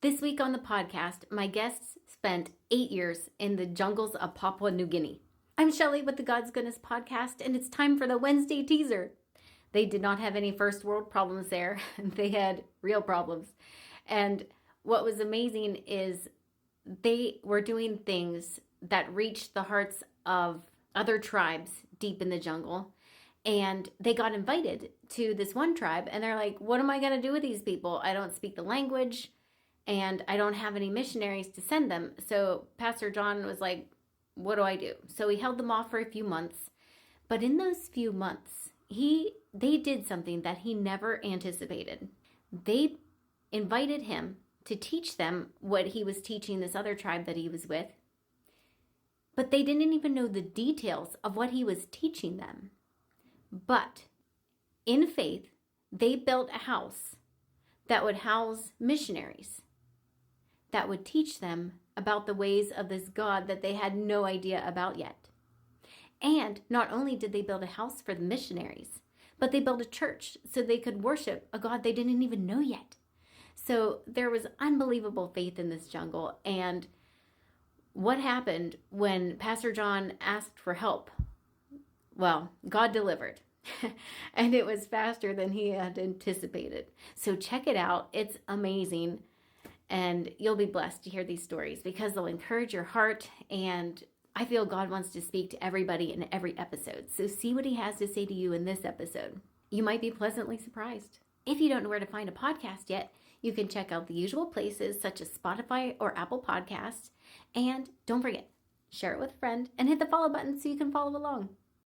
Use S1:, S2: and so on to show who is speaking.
S1: This week on the podcast, my guests spent 8 years in the jungles of Papua New Guinea. I'm Shelley with the God's Goodness podcast, and it's time for the Wednesday teaser. They did not have any first world problems there. They had real problems. And what was amazing is they were doing things that reached the hearts of other tribes deep in the jungle. And they got invited to this one tribe, and they're like, what am I going to do with these people? I don't speak the language, and I don't have any missionaries to send them. So Pastor John was like, what do I do? So he held them off for a few months. But in those few months, they did something that he never anticipated. They invited him to teach them what he was teaching this other tribe that he was with. But they didn't even know the details of what he was teaching them. But in faith, they built a house that would house missionaries, that would teach them about the ways of this God that they had no idea about yet. And not only did they build a house for the missionaries, but they built a church so they could worship a God they didn't even know yet. So there was unbelievable faith in this jungle. And what happened when Pastor John asked for help? Well, God delivered. And it was faster than he had anticipated. So check it out. It's amazing. And you'll be blessed to hear these stories because they'll encourage your heart. And I feel God wants to speak to everybody in every episode. So see what he has to say to you in this episode. You might be pleasantly surprised. If you don't know where to find a podcast yet, you can check out the usual places such as Spotify or Apple Podcasts. And don't forget, share it with a friend and hit the follow button so you can follow along.